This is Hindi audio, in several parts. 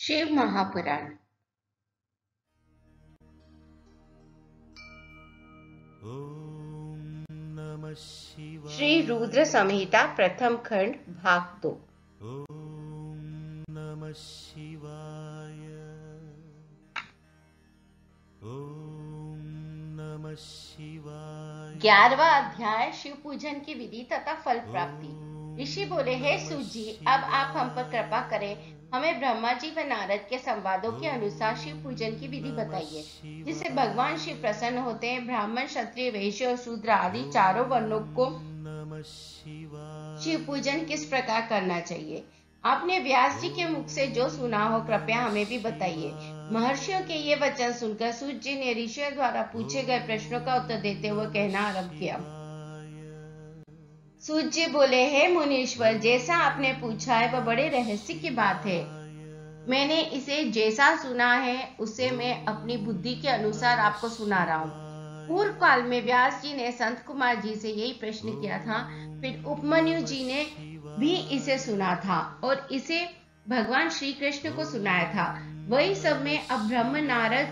शिव महापुराण। ओम नमः शिवाय। श्री रुद्र संहिता प्रथम खंड भाग 2। ओम नमः शिवाय। ओम नमः शिवाय। 11वां अध्याय शिव पूजन की विधि तथा फल प्राप्ति। ऋषि बोले, हे सूत जी, अब आप हम पर कृपा करें, हमें ब्रह्मा जी व नारद के संवादों के अनुसार शिव पूजन की विधि बताइए, जिससे भगवान शिव प्रसन्न होते हैं। ब्राह्मण, क्षत्रिय, वैश्य और शूद्र आदि चारों वर्णों को शिव पूजन किस प्रकार करना चाहिए? आपने व्यास जी के मुख से जो सुना हो, कृपया हमें भी बताइए। महर्षियों के ये वचन सुनकर सूत जी ने ऋषियों द्वारा पूछे गए प्रश्नों का उत्तर देते हुए कहना आरंभ किया। सूत जी बोले, हे मुनीश्वर, जैसा आपने पूछा है वह बड़े रहस्य की बात है। मैंने इसे जैसा सुना है उससे मैं अपनी बुद्धि के अनुसार आपको सुना रहा हूँ। पूर्व काल में व्यास जी ने संत कुमार जी से यही प्रश्न किया था, फिर उपमन्यु जी ने भी इसे सुना था और इसे भगवान श्री कृष्ण को सुनाया था। वही सब मैं अब ब्रह्म नारद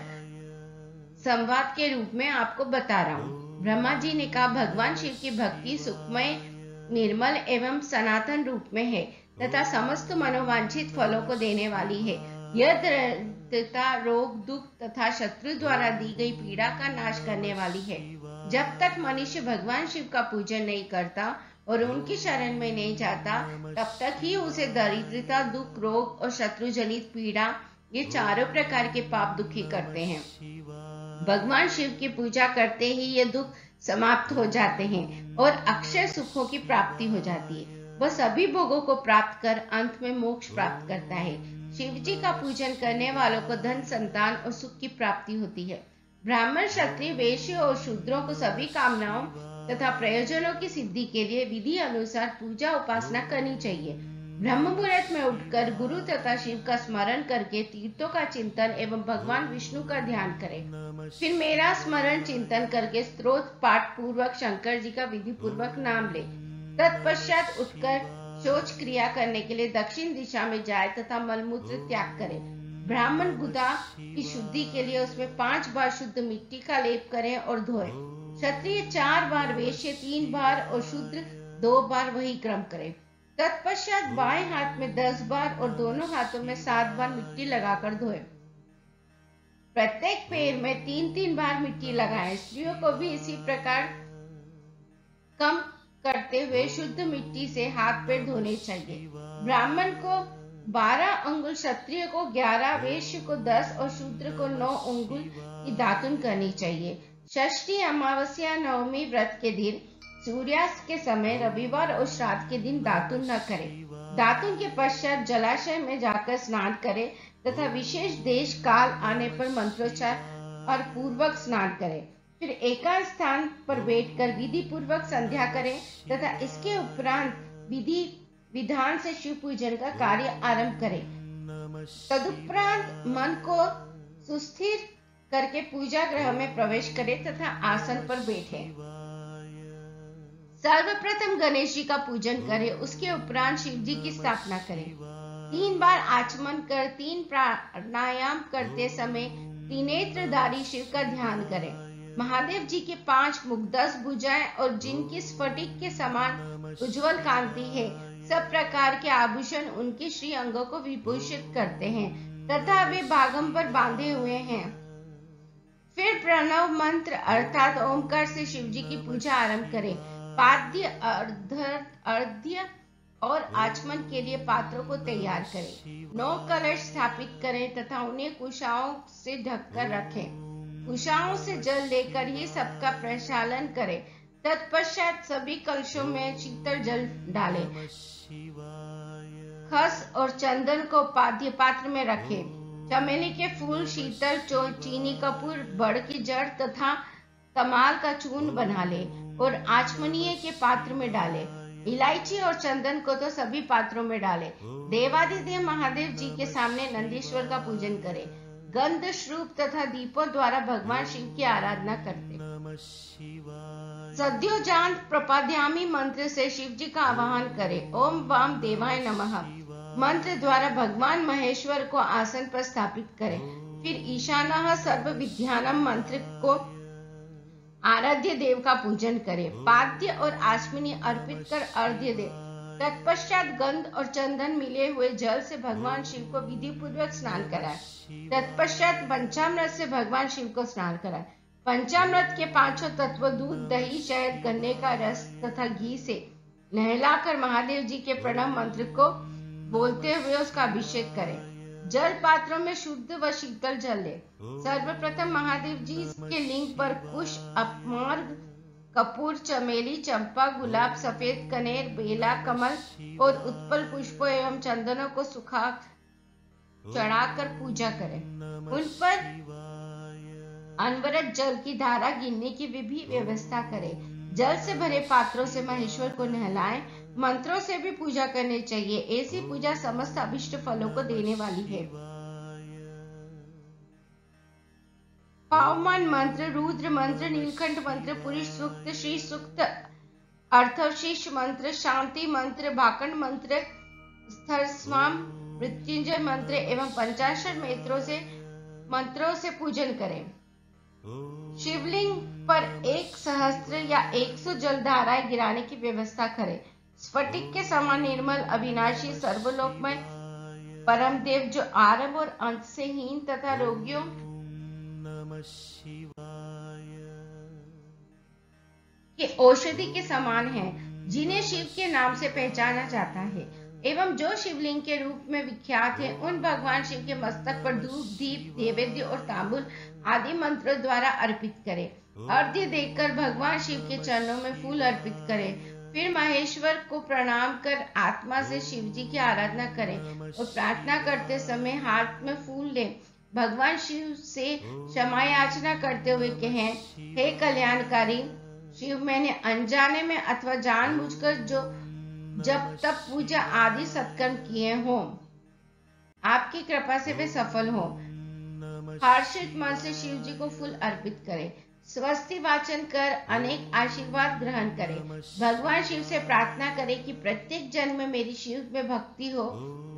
संवाद के रूप में आपको बता रहा हूँ। ब्रह्मा जी ने कहा, भगवान शिव की भक्ति सुखमय, निर्मल एवं सनातन रूप में है तथा समस्त मनोवांछित फलों को देने वाली है। यह दरिद्रता, रोग, दुख तथा शत्रु द्वारा दी गई पीड़ा का नाश करने वाली है। जब तक मनुष्य भगवान शिव का पूजन नहीं करता और उनकी शरण में नहीं जाता, तब तक ही उसे दरिद्रता, दुख, रोग और शत्रु जनित पीड़ा, ये चारों प्रकार के पाप दुखी करते हैं। भगवान शिव की पूजा करते ही ये दुख समाप्त हो जाते हैं और अक्षय सुखों की प्राप्ति हो जाती है। वह सभी भोगों को प्राप्त कर अंत में मोक्ष प्राप्त करता है। शिव जी का पूजन करने वालों को धन, संतान और सुख की प्राप्ति होती है। ब्राह्मण, क्षत्रिय, वैश्य और शूद्रों को सभी कामनाओं तथा प्रयोजनों की सिद्धि के लिए विधि अनुसार पूजा उपासना करनी चाहिए। ब्रह्म मुहूर्त में उठकर गुरु तथा शिव का स्मरण करके तीर्थों का चिंतन एवं भगवान विष्णु का ध्यान करें। फिर मेरा स्मरण चिंतन करके स्तोत्र पाठ पूर्वक शंकर जी का विधि पूर्वक नाम ले। तत्पश्चात उठकर शौच क्रिया करने के लिए दक्षिण दिशा में जाए तथा मलमूत्र त्याग करे। ब्राह्मण गुदा की शुद्धि के लिए उसमें 5 बार शुद्ध मिट्टी का लेप करें और धोए। क्षत्रिय 4 बार, वैश्य 3 बार और शूद्र 2 बार वही क्रम करे। तत्पश्चात बाएं हाथ में 10 बार और दोनों हाथों में 7 बार मिट्टी लगाकर धोए। प्रत्येक पैर में 3-3 बार मिट्टी लगाएं। स्त्रियों को भी इसी प्रकार कम करते हुए शुद्ध मिट्टी से हाथ पैर धोने चाहिए। ब्राह्मण को 12 अंगुल, क्षत्रिय को 11, वैश्य को 10 और शूद्र को 9 अंगुल की दातुन करनी चाहिए। षष्ठी, अमावस्या, नवमी व्रत के दिन, सूर्यास्त के समय, रविवार और श्राद्ध के दिन दातुन न करें। दातुन के पश्चात जलाशय में जाकर स्नान करें तथा विशेष देश काल आने पर मंत्रोच्चार और पूर्वक स्नान करें। फिर एकांत स्थान पर बैठकर विधि पूर्वक संध्या करें तथा इसके उपरांत विधि विधान से शिव पूजन का कार्य आरंभ करें। तदुपरांत मन को सुस्थिर करके पूजा गृह में प्रवेश करें तथा आसन पर बैठें। सर्वप्रथम गणेश जी का पूजन करें, उसके उपरांत शिव जी की स्थापना करें। 3 बार आचमन कर 3 प्राणायाम करते समय त्रिनेत्रधारी शिव का ध्यान करें। महादेव जी के 5 मुख, 10 भुजाएं और जिनकी स्फटिक के समान उज्जवल कांति है, सब प्रकार के आभूषण उनके श्री अंगों को विभूषित करते हैं तथा वे बागंबर बांधे हुए हैं। फिर प्रणव मंत्र अर्थात ओमकार से शिव जी की पूजा आरंभ करें। पाद्य, अर्घ्य और आचमन के लिए पात्रों को तैयार करें। 9 कलश स्थापित करें तथा उन्हें कुशाओं से ढककर रखें। कुशाओं से जल लेकर ही सबका प्रक्षालन करें। तत्पश्चात सभी कलशों में शीतल जल डालें। खस और चंदन को पाद्य पात्र में रखें। चमेली के फूल, शीतल, चीनी कपूर, बड़ की जड़ तथा तमाल का चूर्ण बना ले और आचमनीय के पात्र में डाले। इलायची और चंदन को तो सभी पात्रों में डाले। देवादिदेव महादेव जी के सामने नंदीश्वर का पूजन करें। गंध, श्रूप तथा दीपों द्वारा भगवान शिव की आराधना करते। सद्योजात प्रपाद्यामी मंत्र से शिव जी का आवाहन करें। ओम वाम देवाय नमः। मंत्र द्वारा भगवान महेश्वर को आसन पर स्थापित करें। फिर ईशानः सर्व विद्यानम मंत्र को आराध्य देव का पूजन करें। पाद्य और आचमनी अर्पित कर अर्घ्य दें। तत्पश्चात गंध और चंदन मिले हुए जल से भगवान शिव को विधि पूर्वक स्नान कराएं। तत्पश्चात पंचामृत से भगवान शिव को स्नान कराएं। पंचामृत के पांचों तत्व दूध, दही, शहद, गन्ने का रस तथा घी से नहलाकर महादेव जी के प्रणव मंत्र को बोलते हुए उसका अभिषेक करें। जल पात्रों में शुद्ध व शीतल जल ले। सर्वप्रथम महादेव जी के लिंग पर पुष्प, अपमार्ग, कपूर, चमेली, चंपा, गुलाब, सफेद कनेर, बेला, कमल और उत्पल पुष्पों एवं चंदनों को सुखा चढ़ाकर पूजा करें। उन पर अनवरत जल की धारा गिरने की भी व्यवस्था करें। जल से भरे पात्रों से महेश्वर को नहलाएं। मंत्रों से भी पूजा करनी चाहिए। ऐसी पूजा समस्त अभिष्ट फलों को देने वाली है। पावमान मंत्र, रुद्र मंत्र, नीलकंठ मंत्र, पुरुष सूक्त, श्री सूक्त, अर्थवशिष मंत्र, शांति मंत्र, भाकंड मंत्र, स्थरस्वाम, मृत्युंजय मंत्र एवं पंचाक्षर मंत्रों से पूजन करें। शिवलिंग पर 1 सहस्त्र या 100 जलधाराएं गिराने की व्यवस्था करें। स्फटिक के समान निर्मल, अविनाशी, सर्वलोकमय परम देव जो आरंभ और अंत से हीन तथा रोगियों के औषधि के समान हैं, जिन्हें शिव के नाम से पहचाना जाता है एवं जो शिवलिंग के रूप में विख्यात है, उन भगवान शिव के मस्तक पर धूप, दीप, नैवेद्य और तांबूल आदि मंत्रों द्वारा अर्पित करें। अर्घ्य देकर भगवान शिव के चरणों में फूल अर्पित करें। फिर महेश्वर को प्रणाम कर आत्मा से शिव जी की आराधना करें और प्रार्थना करते समय हाथ में फूल लें। भगवान शिव से क्षमा याचना करते हुए कहें, हे कल्याणकारी शिव, मैंने अनजाने में अथवा जानबूझकर जो जब तब पूजा आदि सत्कर्म किए हों, आपकी कृपा से वे सफल हों। हर्षित मन से शिव जी को फूल अर्पित करें। स्वस्ति वाचन कर अनेक आशीर्वाद ग्रहण करें। भगवान शिव से प्रार्थना करें कि प्रत्येक जन्म में मेरी शिव में भक्ति हो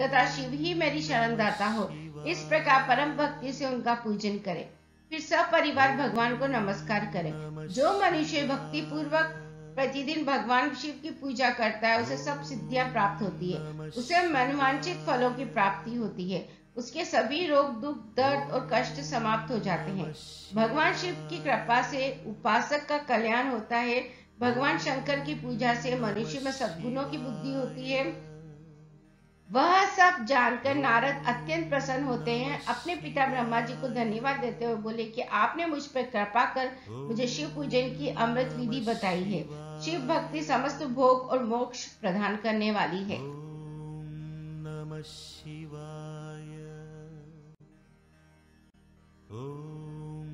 तथा शिव ही मेरी शरणदाता हो। इस प्रकार परम भक्ति से उनका पूजन करें। फिर सब परिवार भगवान को नमस्कार करें। जो मनुष्य भक्ति पूर्वक प्रतिदिन भगवान शिव की पूजा करता है, उसे सब सिद्धियां प्राप्त होती है, उसे मनवांछित फलों की प्राप्ति होती है, उसके सभी रोग, दुख, दर्द और कष्ट समाप्त हो जाते हैं। भगवान शिव की कृपा से उपासक का कल्याण होता है। भगवान शंकर की पूजा से मनुष्य में सद्गुणों की बुद्धि होती है। वह सब जानकर नारद अत्यंत प्रसन्न होते हैं। अपने पिता ब्रह्मा जी को धन्यवाद देते हुए बोले कि आपने मुझ पर कृपा कर मुझे शिव पूजन की अमृत विधि बताई है। शिव भक्ति समस्त भोग और मोक्ष प्रदान करने वाली है। ओम नमः शिवाय। ओम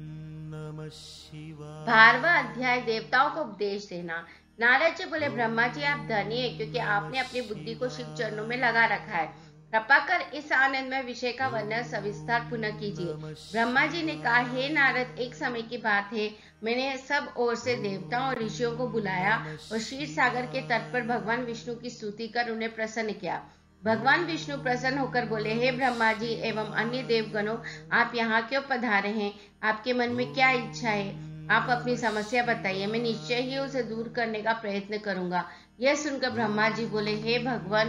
नमः शिवाय। 12वां अध्याय, देवताओं को उपदेश देना। नारद जी बोले, ब्रह्मा जी आप धन्य हैं, क्योंकि आपने अपनी बुद्धि को शिव चरणों में लगा रखा है। कृपा कर इस आनंदमय विषय का वर्णन सविस्तार पुनः कीजिए। ब्रह्मा जी ने कहा, हे नारद, एक समय की बात है, मैंने सब ओर से देवताओं और ऋषियों को बुलाया और क्षीर सागर के तट पर भगवान विष्णु की स्तुति कर उन्हें प्रसन्न किया। भगवान विष्णु प्रसन्न होकर बोले, हे ब्रह्मा जी एवं अन्य देवगणों, आप यहाँ क्यों पधारे हैं? आपके मन में क्या इच्छा है? आप अपनी समस्या बताइए, मैं निश्चय ही उसे दूर करने का प्रयत्न करूंगा। यह सुनकर ब्रह्मा जी बोले, हे भगवान,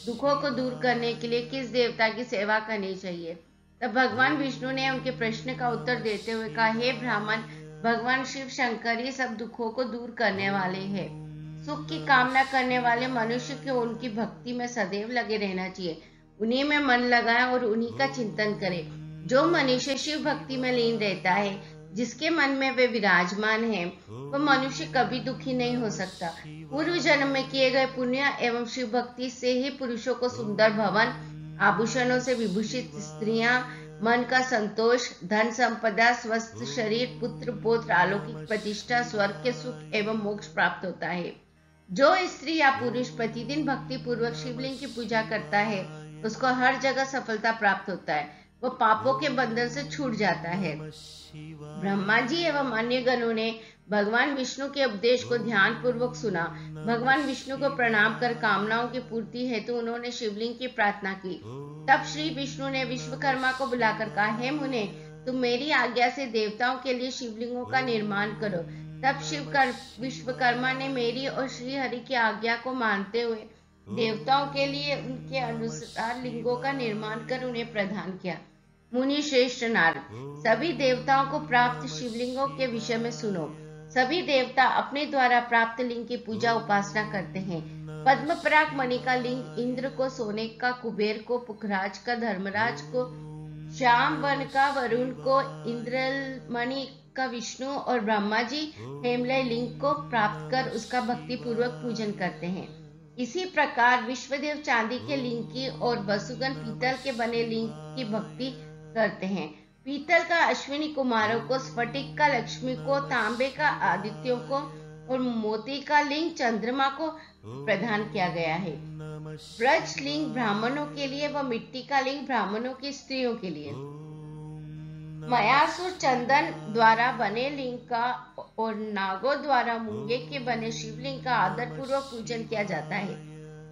दुखों को दूर करने के लिए किस देवता की सेवा करनी चाहिए? तब भगवान विष्णु ने उनके प्रश्न का उत्तर देते हुए कहा, हे ब्राह्मण, भगवान शिव शंकर ही सब दुखों को दूर करने वाले हैं। सुख की कामना करने वाले मनुष्य को उनकी भक्ति में सदैव लगे रहना चाहिए। उन्हीं में मन लगाए और उन्हीं का चिंतन करे। जो मनुष्य शिव भक्ति में लीन रहता है, जिसके मन में वे विराजमान है, वह मनुष्य कभी दुखी नहीं हो सकता। पूर्व जन्म में किए गए पुण्य एवं शिव भक्ति से ही पुरुषों को सुंदर भवन, आभूषणों से विभूषित स्त्रियां, मन का संतोष, धन संपदा, स्वस्थ शरीर, पुत्र पौत्र, अलौकिक प्रतिष्ठा, स्वर्ग के सुख एवं मोक्ष प्राप्त होता है। जो स्त्री या पुरुष प्रतिदिन भक्ति पूर्वक शिवलिंग की पूजा करता है, उसको हर जगह सफलता प्राप्त होता है। वो पापों के बंधन से छूट जाता है। ब्रह्मा जी एवं अन्य गणों ने भगवान विष्णु के उपदेश को ध्यान पूर्वक सुना। भगवान विष्णु को प्रणाम कर कामनाओं की पूर्ति हेतु उन्होंने शिवलिंग की प्रार्थना की। तब श्री विष्णु ने विश्वकर्मा को बुलाकर कहा, हे मुने, तुम मेरी आज्ञा से देवताओं के लिए शिवलिंगों का निर्माण करो। तब विश्वकर्मा ने मेरी और श्री हरि की आज्ञा को मानते हुए देवताओं के लिए उनके अनुसार लिंगों का निर्माण कर उन्हें प्रदान किया। मुनि श्रेष्ठ नारद, सभी देवताओं को प्राप्त शिवलिंगों के विषय में सुनो। सभी देवता अपने द्वारा प्राप्त लिंग की पूजा उपासना करते हैं। पद्म पराग मणि का लिंग इंद्र को, सोने का कुबेर को, पुखराज का धर्मराज को, श्याम वन का वरुण को, इंद्रमणि का विष्णु और ब्रह्मा जी हेमलय लिंग को प्राप्त कर उसका भक्ति पूर्वक पूजन करते हैं। इसी प्रकार विश्वदेव चांदी के लिंग की और वसुगण पीतल के बने लिंग की भक्ति करते हैं। पीतल का अश्विनी कुमारों को, स्फटिक का लक्ष्मी को, तांबे का आदित्यों को और मोती का लिंग चंद्रमा को प्रदान किया गया है। ब्रज लिंग ब्राह्मणों के लिए व मिट्टी का लिंग ब्राह्मणों की स्त्रियों के लिए। मयासुर चंदन द्वारा बने लिंग का और नागों द्वारा मूंगे के बने शिवलिंग का आदर पूर्वक पूजन किया जाता है।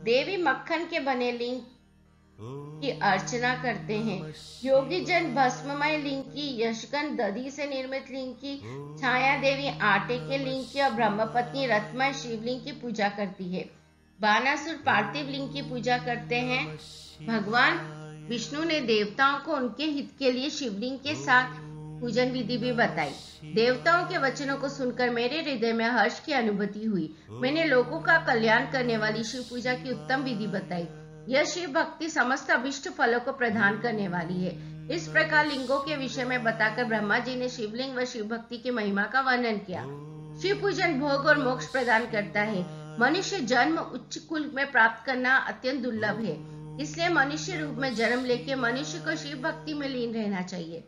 देवी मक्खन के बने लिंग की अर्चना करते हैं। योगी जन भस्ममय लिंग की, यशगन दधि से निर्मित लिंग की, छाया देवी आटे के लिंग की और ब्रह्मपत्नी रत्नमय शिवलिंग की पूजा करती है। बानासुर पार्थिव लिंग की पूजा करते हैं। भगवान विष्णु ने देवताओं को उनके हित के लिए शिवलिंग के साथ पूजन विधि भी बताई। देवताओं के वचनों को सुनकर मेरे हृदय में हर्ष की अनुभूति हुई। मैंने लोगों का कल्याण करने वाली शिव पूजा की उत्तम विधि बताई। यह शिव भक्ति समस्त अभिष्ट फलों को प्रदान करने वाली है। इस प्रकार लिंगों के विषय में बताकर ब्रह्मा जी ने शिवलिंग व शिव भक्ति की महिमा का वर्णन किया। शिव पूजन भोग और मोक्ष प्रदान करता है। मनुष्य जन्म उच्च कुल में प्राप्त करना अत्यंत दुर्लभ है। इसलिए मनुष्य रूप में जन्म लेके मनुष्य को शिव भक्ति में लीन रहना चाहिए।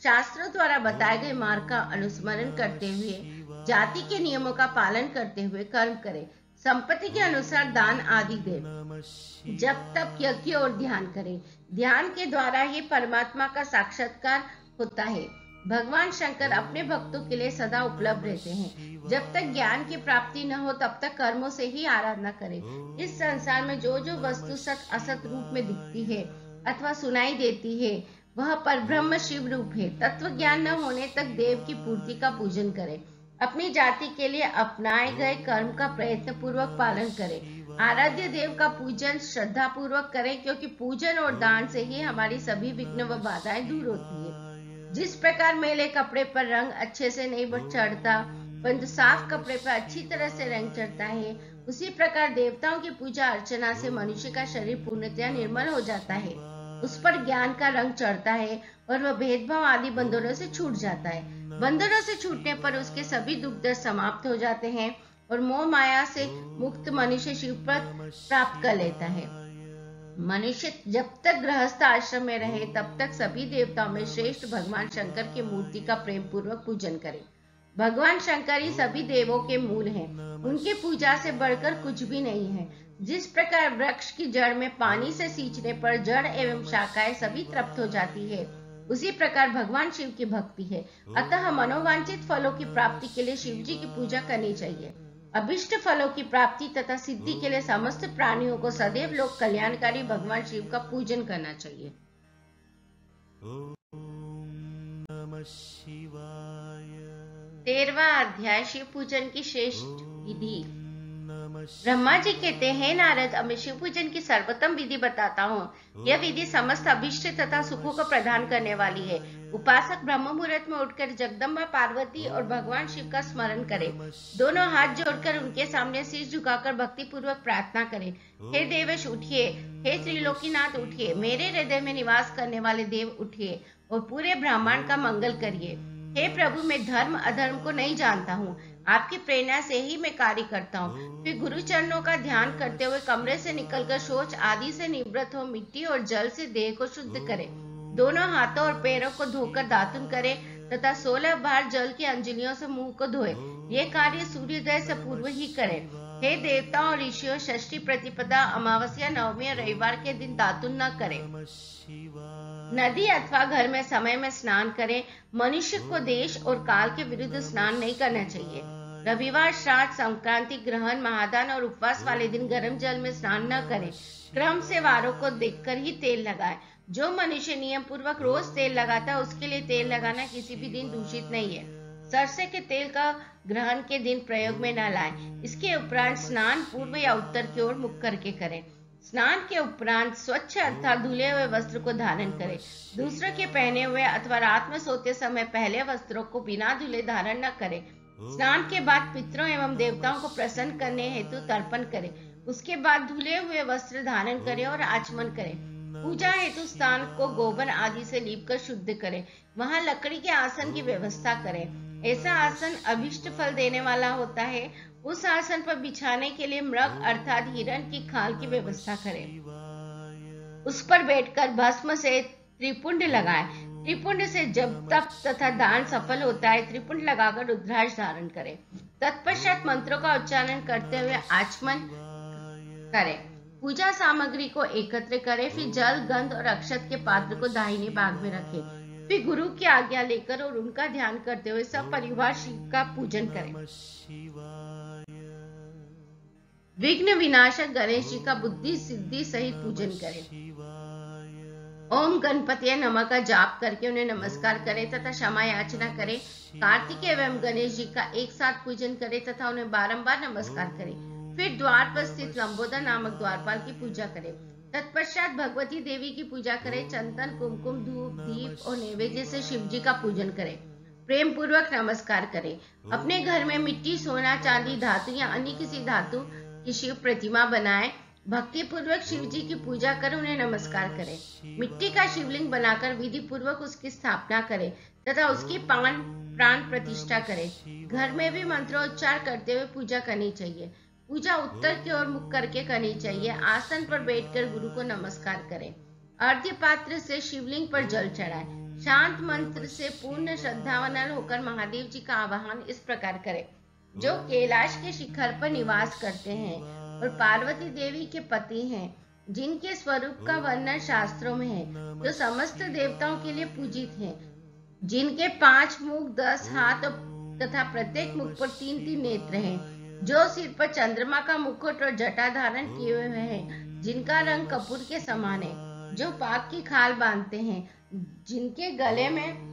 शास्त्रों द्वारा बताए गए मार्ग का अनुस्मरण करते हुए, जाति के नियमों का पालन करते हुए कर्म करें। संपत्ति के अनुसार दान आदि दे। जब तक यज्ञ और ध्यान करें। ध्यान के द्वारा ही परमात्मा का साक्षात्कार होता है। भगवान शंकर अपने भक्तों के लिए सदा उपलब्ध रहते हैं। जब तक ज्ञान की प्राप्ति न हो तब तक कर्मों से ही आराधना करें। इस संसार में जो जो वस्तु सत असत रूप में दिखती है अथवा सुनाई देती है वह परब्रह्म शिव रूप है। तत्व ज्ञान न होने तक देव की पूर्ति का पूजन करें। अपनी जाति के लिए अपनाए गए कर्म का प्रयत्न पूर्वक पालन करें। आराध्य देव का पूजन श्रद्धा पूर्वक करें, क्योंकि पूजन और दान से ही हमारी सभी विघ्न व बाधाएं दूर होती है। जिस प्रकार मैले कपड़े पर रंग अच्छे से नहीं चढ़ता, परंतु साफ कपड़े पर अच्छी तरह से रंग चढ़ता है, उसी प्रकार देवताओं की पूजा अर्चना से मनुष्य का शरीर पूर्णतया निर्मल हो जाता है। उस पर ज्ञान का रंग चढ़ता है और वह भेदभाव आदि बंधनों से छूट जाता है। बंधनों से छूटने पर उसके सभी दुख दर्द समाप्त हो जाते हैं और मोह माया से मुक्त मनुष्य शिव पद प्राप्त कर लेता है। मनुष्य जब तक गृहस्थ आश्रम में रहे तब तक सभी देवताओं में श्रेष्ठ भगवान शंकर की मूर्ति का प्रेम पूर्वक पूजन करे। भगवान शंकर ही सभी देवों के मूल हैं। उनकी पूजा से बढ़कर कुछ भी नहीं है। जिस प्रकार वृक्ष की जड़ में पानी से सींचने पर जड़ एवं शाखाएं सभी तृप्त हो जाती है, उसी प्रकार भगवान शिव की भक्ति है। अतः मनोवांछित फलों की प्राप्ति के लिए शिव जी की पूजा करनी चाहिए। अभिष्ट फलों की प्राप्ति तथा सिद्धि के लिए समस्त प्राणियों को सदैव लोक कल्याणकारी भगवान शिव का पूजन करना चाहिए। ओम नमः शिवाय। 13वां अध्याय शिव पूजन की श्रेष्ठ विधि। ब्रह्मा जी कहते हैं, नारद, अब मैं शिव पूजन की सर्वोत्तम विधि बताता हूँ। यह विधि समस्त अभिष्ट तथा सुखों को प्रदान करने वाली है। उपासक ब्रह्म मुहूर्त में उठकर जगदम्बा पार्वती और भगवान शिव का स्मरण करे। दोनों हाथ जोड़कर उनके सामने शीश झुकाकर भक्ति पूर्वक प्रार्थना करें। हे देवेश उठिए, हे त्रिलोकीनाथ उठिए, मेरे हृदय में निवास करने वाले देव उठिए और पूरे ब्रह्मांड का मंगल करिए। हे प्रभु, मैं धर्म अधर्म को नहीं जानता हूँ, आपकी प्रेरणा से ही मैं कार्य करता हूँ। फिर गुरु चरणों का ध्यान करते हुए कमरे से निकलकर शौच आदि से निवृत्त हो मिट्टी और जल से देह को शुद्ध करें। दोनों हाथों और पैरों को धोकर दातुन करें तथा 16 बार जल की अंजलियों से मुंह को धोए। ये कार्य सूर्योदय से पूर्व ही करें। हे देवताओं और ऋषियों, षष्ठी, प्रतिपदा, अमावस्या, नवमी और रविवार के दिन दातुन न करें। नदी अथवा घर में समय में स्नान करें। मनुष्य को देश और काल के विरुद्ध स्नान नहीं करना चाहिए। रविवार, श्राद्ध, संक्रांति, ग्रहण, महादान और उपवास वाले दिन गर्म जल में स्नान न करें। क्रम से वारों को देखकर ही तेल लगाएं। जो मनुष्य नियम पूर्वक रोज तेल लगाता है उसके लिए तेल लगाना किसी भी दिन दूषित नहीं है। सरसों के तेल का ग्रहण के दिन प्रयोग में न लाएं। इसके उपरांत स्नान पूर्व या उत्तर की ओर मुख करके करें। स्नान के उपरांत स्वच्छ अर्थात धुले हुए वस्त्र को धारण करें। दूसरों के पहने हुए अथवा रात में सोते समय पहले वस्त्रों को बिना धुले धारण न करें। स्नान के बाद पितरों एवं देवताओं को प्रसन्न करने हेतु तर्पण करें। उसके बाद धुले हुए वस्त्र धारण करें और आचमन करें। पूजा हेतु स्थान को गोबर आदि से लीपकर शुद्ध करें। वहां लकड़ी के आसन की व्यवस्था करें। ऐसा आसन अभिष्ट फल देने वाला होता है। उस आसन पर बिछाने के लिए मृग अर्थात हिरण की खाल की व्यवस्था करें। उस पर बैठकर भस्म से त्रिपुंड लगाएं। त्रिपुंड से जब तप तथा दान सफल होता है, त्रिपुंड लगाकर रुद्राक्ष धारण करें। तत्पश्चात मंत्रों का उच्चारण करते हुए आचमन करें। पूजा सामग्री को एकत्र करें। फिर जल, गंध और अक्षत के पात्र को दाहिने भाग में रखें। फिर गुरु की आज्ञा लेकर और उनका ध्यान करते हुए सब परिवार शिव का पूजन करें। विघ्न विनाशक गणेश जी का बुद्धि सिद्धि सहित पूजन करें। ओम गणपति नमः का जाप करके उन्हें नमस्कार करें तथा क्षमा याचना करें। कार्तिक एवं गणेश जी का एक साथ पूजन करें तथा उन्हें बारंबार नमस्कार करें। फिर द्वार पर स्थित लंबोदर नामक द्वारपाल की पूजा करें। तत्पश्चात भगवती देवी की पूजा करें। चंदन, कुमकुम, धूप, दीप और नैवेद्य से शिव जी का पूजन करें। प्रेम पूर्वक नमस्कार करें। अपने घर में मिट्टी, सोना, चांदी, धातु या अन्य किसी धातु की शिव प्रतिमा बनाएं। भक्ति पूर्वक शिव जी की पूजा कर उन्हें नमस्कार करें। मिट्टी का शिवलिंग बनाकर विधि पूर्वक उसकी स्थापना करें तथा उसकी प्राण प्रतिष्ठा करें। घर में भी मंत्रोच्चार करते हुए पूजा करनी चाहिए। पूजा उत्तर की ओर मुख करके करनी चाहिए। आसन पर बैठकर गुरु को नमस्कार करें। अर्घ्य पात्र से शिवलिंग पर जल चढ़ाएं। शांत मंत्र से पूर्ण श्रद्धावान होकर महादेव जी का आवाहन इस प्रकार करें। जो कैलाश के शिखर पर निवास करते हैं और पार्वती देवी के पति हैं, जिनके स्वरूप का वर्णन शास्त्रों में है, जो समस्त देवताओं के लिए पूजित हैं, जिनके 5 मुख, 10 हाथ तथा प्रत्येक मुख पर 3-3 नेत्र हैं, जो सिर पर चंद्रमा का मुकुट और जटा धारण किए हुए हैं, जिनका रंग कपूर के समान है, जो पाक की खाल बांधते हैं, जिनके गले में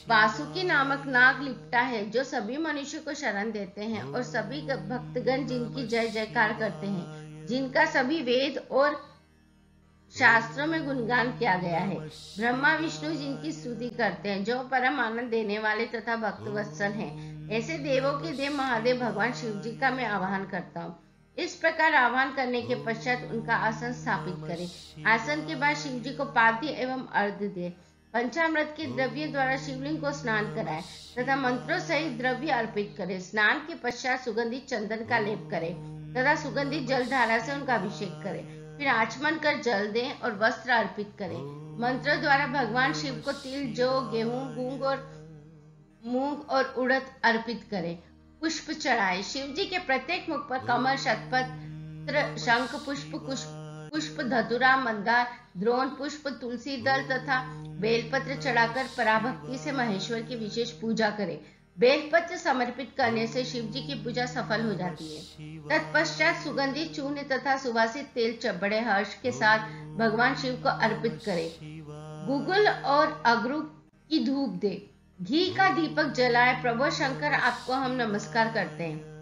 वासुकी नामक नाग लिपटा है, जो सभी मनुष्यों को शरण देते हैं और सभी भक्तगण जिनकी जय जयकार करते हैं, जिनका सभी वेद और शास्त्रों में गुणगान किया गया है। ब्रह्मा विष्णु जिनकी स्तुति करते हैं, जो परम आनंद देने वाले तथा भक्त वत्सल हैं, ऐसे देवों के देव महादेव भगवान शिव जी का मैं आवाहन करता हूँ। इस प्रकार आह्वान करने के पश्चात उनका आसन स्थापित करें। आसन के बाद शिव जी को पाद्य एवं अर्घ्य दे। पंचामृत के द्रव्य द्वारा शिवलिंग को स्नान कराएं तथा मंत्रों सहित द्रव्य अर्पित करें। स्नान के पश्चात सुगंधित चंदन का लेप करें तथा सुगंधित जल धारा से उनका अभिषेक करें। फिर आचमन कर जल दें और वस्त्र अर्पित करें। मंत्रों द्वारा भगवान शिव को तिल, जौ, गेहूं, मूंग और उड़द अर्पित करें। पुष्प चढ़ाएं। शिव जी के प्रत्येक मुख पर कमल, शतपत्र, शंख पुष्प, धतुरा, मंदार, द्रोण पुष्प, तुलसी दल तथा बेलपत्र चढ़ाकर पराभक्ति से महेश्वर की विशेष पूजा करें। बेलपत्र समर्पित करने से शिव जी की पूजा सफल हो जाती है। तत्पश्चात सुगंधित चूर्ण तथा सुवासित तेल बड़े हर्ष के साथ भगवान शिव को अर्पित करें। गुगुल और अगरू की धूप दे। घी का दीपक जलाए। प्रभु शंकर, आपको हम नमस्कार करते हैं।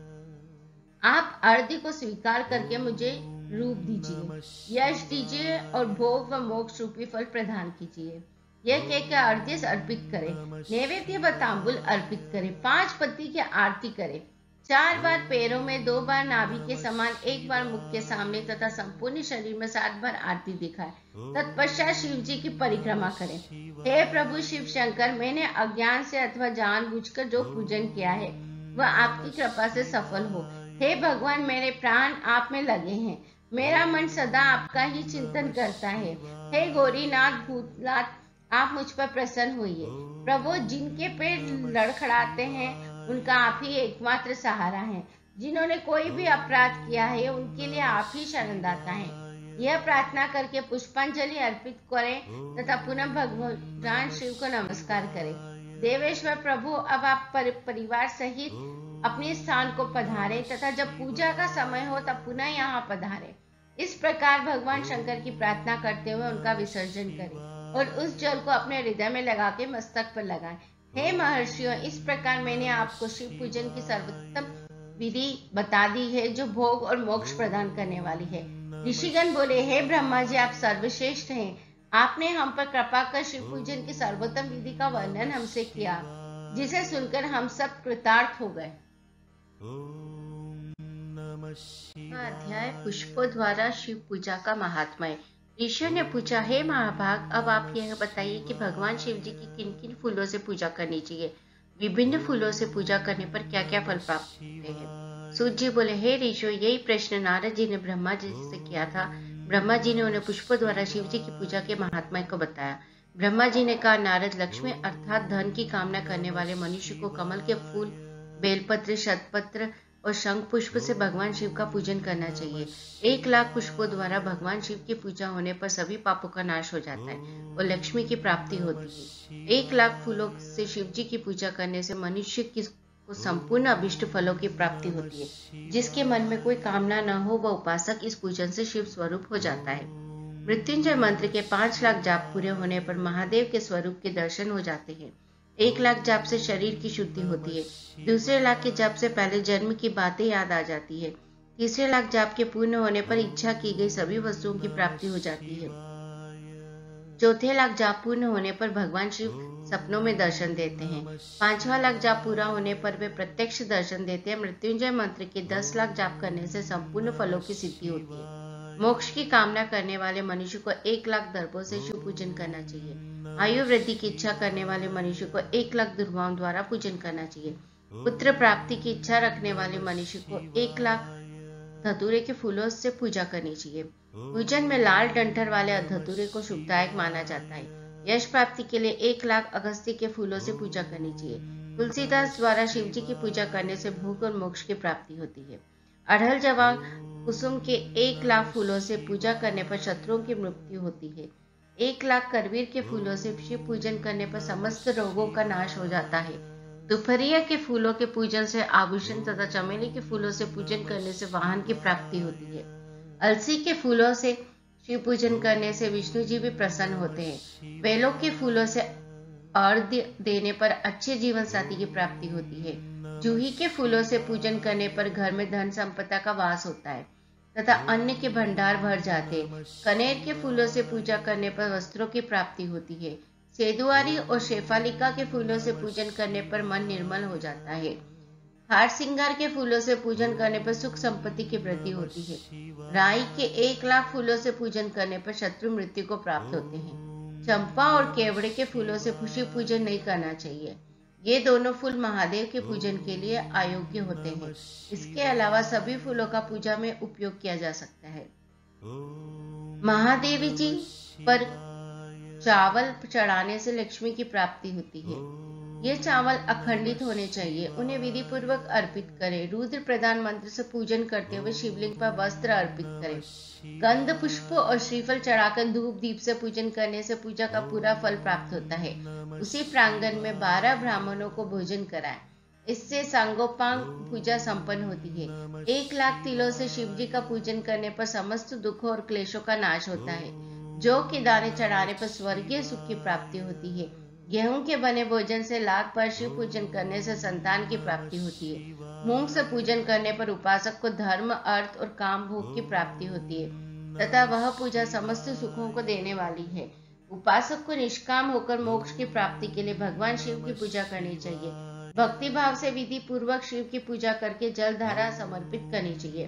आप आरती को स्वीकार करके मुझे रूप दीजिए, यश दीजिए और भोग व मोक्ष रूपी फल प्रदान कीजिए। यह कहकर आरती अर्पित करें। नैवेद्य व तांबुल अर्पित करें। 5 पत्ती की आरती करें। 4 बार पैरों में, 2 बार नाभि के समान, 1 बार मुख के सामने तथा संपूर्ण शरीर में 7 बार आरती दिखाएं। तत्पश्चात शिव जी की परिक्रमा करें। हे प्रभु शिव शंकर, मैंने अज्ञान से अथवा जानबूझकर जो पूजन किया है वह आपकी कृपा से सफल हो। हे भगवान, मेरे प्राण आप में लगे हैं। मेरा मन सदा आपका ही चिंतन करता है। हे गौरीनाथ, भूतनाथ, आप मुझ पर प्रसन्न होइए। प्रभु, जिनके पेट लड़खड़ाते हैं उनका आप ही एकमात्र सहारा है। जिन्होंने कोई भी अपराध किया है उनके लिए आप ही शरणदाता हैं। यह प्रार्थना करके पुष्पांजलि अर्पित करें तथा पुनः भगवान शिव को नमस्कार करें। देवेश्वर प्रभु, अब आप परिवार सहित अपने स्थान को पधारें तथा जब पूजा का समय हो तब पुनः यहाँ पधारें। इस प्रकार भगवान शंकर की प्रार्थना करते हुए उनका विसर्जन करें और उस जल को अपने हृदय में लगा के मस्तक पर लगाएं। हे महर्षियों, इस प्रकार मैंने आपको शिव पूजन की सर्वोत्तम विधि बता दी है जो भोग और मोक्ष प्रदान करने वाली है। ऋषिगण बोले, हे ब्रह्मा जी, आप सर्वश्रेष्ठ हैं। आपने हम पर कृपा कर शिव पूजन की सर्वोत्तम विधि का वर्णन हमसे किया, जिसे सुनकर हम सब कृतार्थ हो गए। अध्याय पुष्पों द्वारा शिव पूजा का महात्म्य। ऋषियों ने पूछा, हे महाभाग, अब आप यह बताइए कि भगवान शिव जी की किन किन फूलों से पूजा करनी चाहिए। विभिन्न फूलों से पूजा करने पर क्या क्या फल प्राप्त होते हैं। सूत जी बोले, हे ऋषियों, यही प्रश्न नारद जी ने ब्रह्मा जी से किया था। ब्रह्मा जी ने उन्हें पुष्पों द्वारा शिव जी की पूजा के महात्म्य को बताया। ब्रह्मा जी ने कहा, नारद, लक्ष्मी अर्थात धन की कामना करने वाले मनुष्य को कमल के फूल, बेलपत्र, शतपत्र और शंख पुष्प से भगवान शिव का पूजन करना चाहिए। 1,00,000 पुष्पों द्वारा भगवान शिव की पूजा होने पर सभी पापों का नाश हो जाता है और लक्ष्मी की प्राप्ति होती है। 1,00,000 फूलों से शिव जी की पूजा करने से मनुष्य को संपूर्ण अभिष्ट फलों की प्राप्ति होती है। जिसके मन में कोई कामना न हो वह उपासक इस पूजन से शिव स्वरूप हो जाता है। मृत्युंजय मंत्र के 5,00,000 जाप पूरे होने पर महादेव के स्वरूप के दर्शन हो जाते हैं। 1,00,000 जाप से शरीर की शुद्धि होती है। दूसरे लाख के जाप से पहले जन्म की बातें याद आ जाती है। तीसरे लाख जाप के पूर्ण होने पर इच्छा की गई सभी वस्तुओं की प्राप्ति हो जाती है। चौथे लाख जाप पूर्ण होने पर भगवान शिव सपनों में दर्शन देते हैं। 5वां लाख जाप पूरा होने पर वे प्रत्यक्ष दर्शन देते हैं। मृत्युंजय मंत्र के 10,00,000 जाप करने से संपूर्ण फलों की सिद्धि होती है। मोक्ष की कामना करने वाले मनुष्य को 1,00,000 दर्भों से शिव पूजन करना चाहिए। आयु वृद्धि की इच्छा करने वाले मनुष्य को 1,00,000 दुर्वाओं द्वारा पूजन करना चाहिए। पुत्र प्राप्ति की इच्छा रखने वाले मनुष्य को 1,00,000 धतूरे के फूलों से पूजा करनी चाहिए। पूजन में लाल डंठल वाले धतूरे को शुभदायक माना जाता है। यश प्राप्ति के लिए 1,00,000 अगस्त्य के फूलों से पूजा करनी चाहिए। तुलसीदास द्वारा शिव जी की पूजा करने से भोग और मोक्ष की प्राप्ति होती है। अड़हल जवा कुसुम के 1,00,000 फूलों से पूजा करने पर शत्रुओं की मृत्यु होती है। 1,00,000 करवीर के फूलों से शिव पूजन करने पर समस्त रोगों का नाश हो जाता है। दोपहरिया के फूलों के पूजन से आभूषण तथा चमेली के फूलों से पूजन करने से वाहन की प्राप्ति होती है। अलसी के फूलों से शिव पूजन करने से विष्णु जी भी प्रसन्न होते हैं। बेलों के फूलों से अर्घ्य देने पर अच्छे जीवन साथी की प्राप्ति होती है। जूही के फूलों से पूजन करने पर घर में धन संपदा का वास होता है तथा अन्न के भंडार भर जाते हैं। कनेर के फूलों से पूजा करने पर वस्त्रों की प्राप्ति होती है। सेदुआरी और शेफालिका के फूलों से पूजन करने पर मन निर्मल हो जाता है। हार सिंगार के फूलों से पूजन करने पर सुख संपत्ति की वृद्धि होती है। राई के 1,00,000 फूलों से पूजन करने पर शत्रु मृत्यु को प्राप्त होते हैं। चंपा और केवड़े के फूलों से शिव पूजन नहीं करना चाहिए। ये दोनों फूल महादेव के पूजन के लिए अयोग्य होते हैं। इसके अलावा सभी फूलों का पूजा में उपयोग किया जा सकता है। महादेवी जी पर चावल चढ़ाने से लक्ष्मी की प्राप्ति होती है। ये चावल अखंडित होने चाहिए। उन्हें विधि पूर्वक अर्पित करें। रुद्र प्रदान मंत्र से पूजन करते हुए शिवलिंग पर वस्त्र अर्पित करें। गंध पुष्प और श्रीफल चढ़ाकर धूप दीप से पूजन करने से पूजा का पूरा फल प्राप्त होता है। उसी प्रांगण में 12 ब्राह्मणों को भोजन कराएं। इससे सांगोपांग पूजा संपन्न होती है। 1,00,000 तिलों से शिव जी का पूजन करने पर समस्त दुखों और क्लेशों का नाश होता है। जौ के दाने चढ़ाने पर स्वर्गीय सुख की प्राप्ति होती है। गेहूं के बने भोजन से लाख पर शिव पूजन करने से संतान की प्राप्ति होती है। मूंग से पूजन करने पर उपासक को धर्म, अर्थ और काम भोग की प्राप्ति होती है तथा वह पूजा समस्त सुखों को देने वाली है। उपासक को निष्काम होकर मोक्ष की प्राप्ति के लिए भगवान शिव की पूजा करनी चाहिए। भक्ति भाव से विधि पूर्वक शिव की पूजा करके जलधारा समर्पित करनी चाहिए।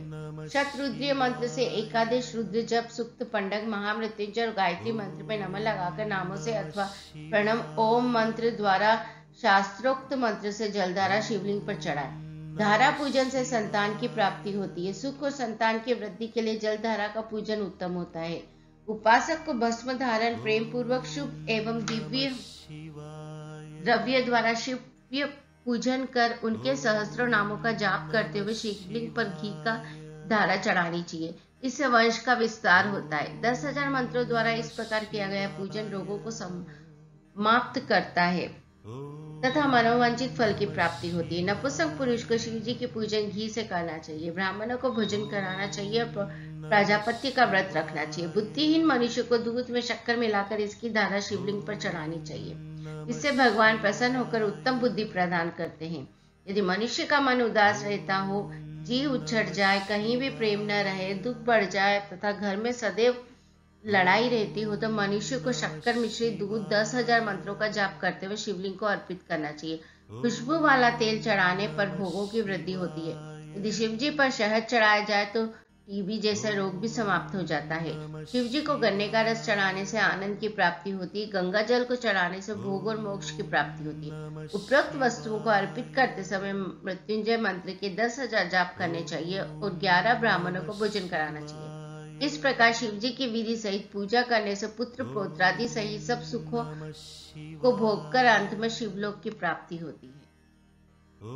शतरुद्रीय मंत्र से एकादश रुद्र जप, सुक्त, पंडक, महामृत्युंजय और गायत्री मंत्र में नमन लगाकर नामों से अथवा प्रणव ओम मंत्र द्वारा शास्त्रोक्त मंत्र से जलधारा शिवलिंग पर चढ़ाए। धारा पूजन से संतान की प्राप्ति होती है। सुख और संतान की वृद्धि के लिए जलधारा का पूजन उत्तम होता है। उपासक को भस्म धारण प्रेम पूर्वक शुभ एवं दिव्य द्रव्य द्वारा शिव पूजन कर उनके सहस्त्रों नामों का जाप करते हुए शिवलिंग पर घी का धारा चढ़ानी चाहिए। इससे वंश का विस्तार होता है। 10,000 मंत्रों द्वारा इस प्रकार किया गया पूजन रोगों को समाप्त करता है तथा मनोवांछित फल की प्राप्ति होती है। नपुंसक पुरुष को शिव जी की पूजन घी से करना चाहिए। ब्राह्मणों को भोजन कराना चाहिए और प्रजापत्य का व्रत रखना चाहिए। बुद्धिहीन मनुष्य को दूध में शक्कर मिलाकर इसकी धारा शिवलिंग पर चढ़ानी चाहिए। इससे भगवान प्रसन्न होकर उत्तम बुद्धि प्रदान करते हैं। यदि मनुष्य का मन उदास रहता हो, जी उछट जाए, कहीं भी प्रेम न रहे, दुख बढ़ जाए तथा घर में सदैव लड़ाई रहती हो, तो मनुष्य को शक्कर मिश्रित दूध 10,000 मंत्रों का जाप करते हुए शिवलिंग को अर्पित करना चाहिए। खुशबू वाला तेल चढ़ाने पर भोगों की वृद्धि होती है। यदि शिव जी पर शहद चढ़ाया जाए तो टीबी जैसा रोग भी समाप्त हो जाता है। शिव जी को गन्ने का रस चढ़ाने से आनंद की प्राप्ति होती है। गंगा जल को चढ़ाने से भोग और मोक्ष की प्राप्ति होती है। उपरोक्त वस्तुओं को अर्पित करते समय मृत्युंजय मंत्र के 10,000 जाप करने चाहिए और 11 ब्राह्मणों को भोजन कराना चाहिए। इस प्रकार शिव जी की विधि सहित पूजा करने से पुत्र पौत्रादि सहित सब सुखों को भोगकर अंत में शिवलोक की प्राप्ति होती है। ॐ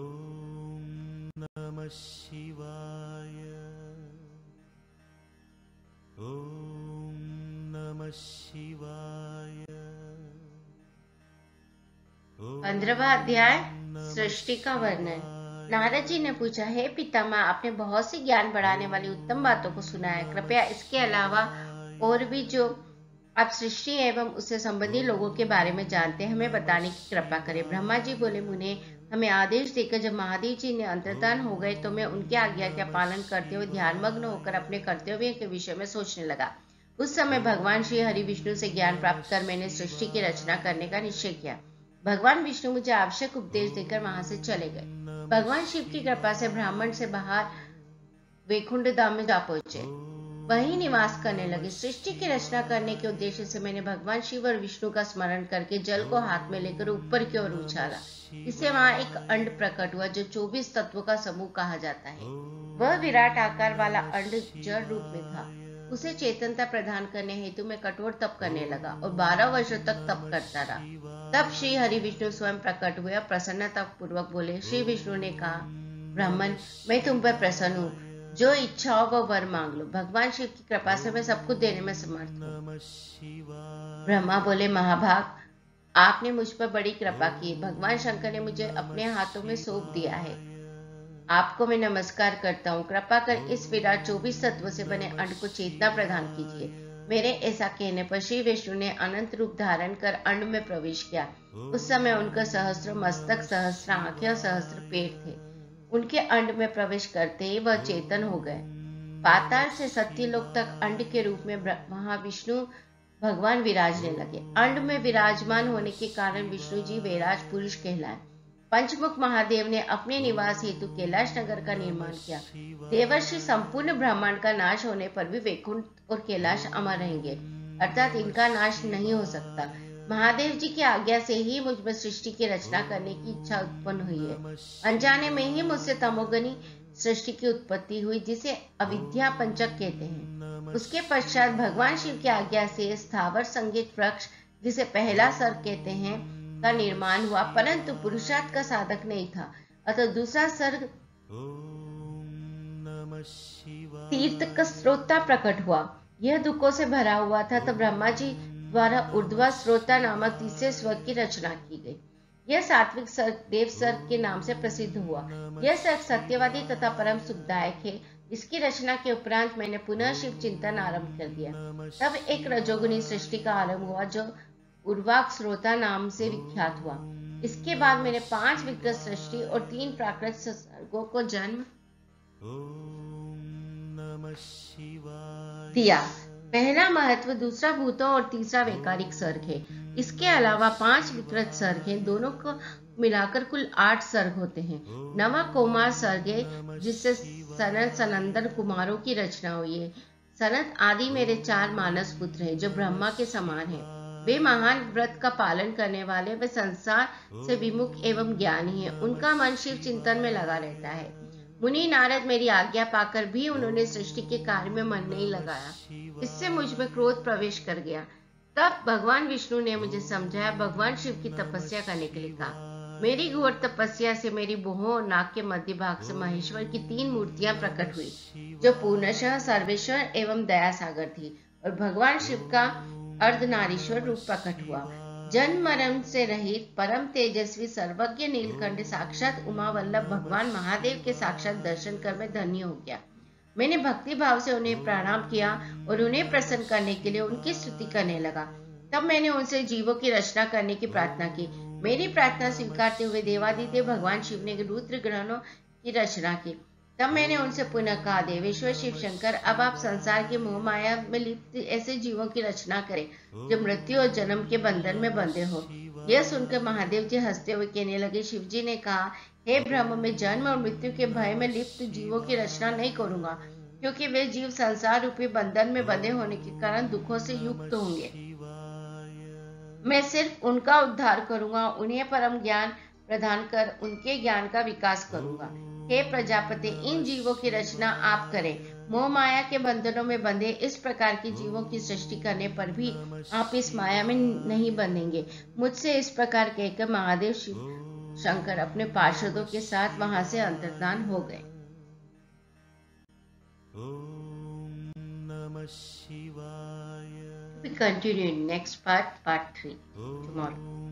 नमः शिवाय। ॐ नमः शिवाय। 15वां अध्याय सृष्टि का वर्णन। नारद जी ने पूछा, हे पितामह, आपने बहुत सी ज्ञान बढ़ाने वाली उत्तम बातों को सुना है। कृपया इसके अलावा और भी जो आप सृष्टि एवं उससे संबंधित लोगों के बारे में जानते हैं हमें बताने की कृपा करें। ब्रह्मा जी बोले, मुने, हमें आदेश देकर जब महादेव जी ने अंतर्धान हो गए तो मैं उनके आज्ञा का पालन करते हुए ध्यानमग्न होकर अपने कर्तव्य के विषय में सोचने लगा। उस समय भगवान श्री हरि विष्णु से ज्ञान प्राप्त कर मैंने सृष्टि की रचना करने का निश्चय किया। भगवान विष्णु मुझे आवश्यक उपदेश देकर वहां से चले गए। भगवान शिव की कृपा से ब्राह्मण से बाहर वैकुंठ धाम में जा पहुंचे, वहीं निवास करने लगे। सृष्टि की रचना करने के उद्देश्य से मैंने भगवान शिव और विष्णु का स्मरण करके जल को हाथ में लेकर ऊपर की ओर उछाला। इससे वहां एक अंड प्रकट हुआ जो 24 तत्वों का समूह कहा जाता है। वह विराट आकार वाला अंड जड़ रूप में था। उसे चेतनता प्रदान करने हेतु मैं कठोर तप करने लगा और 12 वर्षों तक तप करता रहा। तब श्री हरि विष्णु स्वयं प्रकट हुए। प्रसन्नता पूर्वक बोले। श्री विष्णु ने कहा, ब्राह्मण, मैं तुम पर प्रसन्न हूँ, जो इच्छा हो वह वर मांग लो। भगवान शिव की कृपा से मैं सब कुछ देने में समर्थ हूँ। ब्रह्मा बोले, महाभाग, आपने मुझ पर बड़ी कृपा की। भगवान शंकर ने मुझे अपने हाथों में सौंप दिया है। आपको मैं नमस्कार करता हूँ। कृपा कर इस विराट 24 तत्व से बने अंड को चेतना प्रदान कीजिए। मेरे ऐसा कहने पर श्री विष्णु ने अनंत रूप धारण कर अंड में प्रवेश किया। उस समय उनका सहस्त्र मस्तक, सहस्त्र आंखें और सहस्त्र पेट थे। उनके अंड में प्रवेश करते ही वह चेतन हो गए। पाताल से सत्यलोक तक अंड के रूप में महाविष्णु भगवान विराजने लगे। अंड में विराजमान होने के कारण विष्णु जी वैराज पुरुष कहलाए। पंचमुख महादेव ने अपने निवास हेतु कैलाश नगर का निर्माण किया। देवर्षि संपूर्ण ब्रह्मांड का नाश होने पर भी वैकुंठ और कैलाश अमर रहेंगे, अर्थात इनका नाश नहीं हो सकता। महादेव जी की आज्ञा से ही मुझ में सृष्टि की रचना करने की इच्छा उत्पन्न हुई है। अनजाने में ही मुझसे तमोगनी सृष्टि की उत्पत्ति हुई, जिसे अविद्या पंचक कहते हैं। उसके पश्चात भगवान शिव की आज्ञा से स्थावर संगीत वृक्ष, जिसे पहला सर्ग कहते हैं, का निर्माण हुआ, परंतु पुरुषार्थ का साधक नहीं था। अतः दूसरा सर्ग तीर्थ का स्रोता प्रकट हुआ। यह दुखों से भरा हुआ था, तो ब्रह्मा जी द्वारा ऊर्ध्वा स्रोता नामक तीसरे स्वर्ग की रचना की गई। यह सात्विक सर्ग देव सर्ग के नाम से प्रसिद्ध हुआ। यह सर्ग सत्यवादी तथा परम सुखदायक है। इसकी रचना के उपरांत मैंने पुनः शिव चिंतन आरंभ कर दिया। तब एक रजोगुनी सृष्टि का आरंभ हुआ जो उर्वाक स्रोता नाम से विख्यात हुआ। इसके बाद मैंने 5 विकृत सृष्टि और 3 प्राकृत सर्गों को जन्म दिया। पहला महत्व, दूसरा भूतों और तीसरा वैकारिक सर्ग है। इसके अलावा 5 विकृत सर्ग हैं। दोनों को मिलाकर कुल 8 सर्ग होते हैं। नवा कुमार सर्ग है, जिससे सनत सनंदन कुमारों की रचना हुई है। सनत आदि मेरे 4 मानस पुत्र हैं, जो ब्रह्मा के समान हैं। वे महान व्रत का पालन करने वाले, वे संसार से विमुख एवं ज्ञानी हैं। उनका मन शिव चिंतन में लगा रहता है। मुनि नारद मेरी आज्ञा पाकर भी उन्होंने सृष्टि के कार्य में मन नहीं लगाया। इससे मुझ में क्रोध प्रवेश कर गया। तब भगवान विष्णु ने मुझे समझाया, भगवान शिव की तपस्या करने के लिए कहा। मेरी घोर तपस्या से मेरी भुहों और नाक के मध्य भाग से महेश्वर की 3 मूर्तियां प्रकट हुई, जो पूर्णशः सर्वेश्वर एवं दया सागर थी, और भगवान शिव का अर्धनारीश्वर रूप प्रकट हुआ। जन्म मरण से रहित परम तेजस्वी सर्वज्ञ नीलकंठ साक्षात उमा वल्लभ भगवान महादेव के साक्षात दर्शन कर मैं धन्य हो गया। मैंने भक्ति भाव से उन्हें प्रणाम किया और उन्हें प्रसन्न करने के लिए उनकी स्तुति करने लगा। तब मैंने उनसे जीवों की रचना करने की प्रार्थना की। मेरी प्रार्थना स्वीकारते हुए देवादिदेव भगवान शिव ने रुद्र ग्रहणों की रचना की। तब मैंने उनसे पुनः कहा, देवेश्वर शिव शंकर, अब आप संसार के मोह माया में लिप्त ऐसे जीवों की रचना करें जो मृत्यु और जन्म के बंधन में बंधे हो। यह सुनकर महादेव जी हंसते हुए कहने लगे। शिव जी ने कहा, हे ब्रह्म, मैं जन्म और मृत्यु के भय में लिप्त जीवों की रचना नहीं करूंगा, क्योंकि वे जीव संसार रूपी बंधन में बंधे होने के कारण दुखों से युक्त होंगे। मैं सिर्फ उनका उद्धार करूंगा, उन्हें परम ज्ञान प्रदान कर उनके ज्ञान का विकास करूंगा। हे प्रजापति, इन जीवों की रचना आप करें। मोह माया के बंधनों में बंधे इस प्रकार के जीवों की सृष्टि करने पर भी आप इस माया में नहीं बंधेंगे। मुझसे इस प्रकार कहकर महादेव शिव शंकर अपने पार्षदों के साथ वहां से अंतर्धान हो गए। Om Namah Shivaya. We continue in next part 3 tomorrow.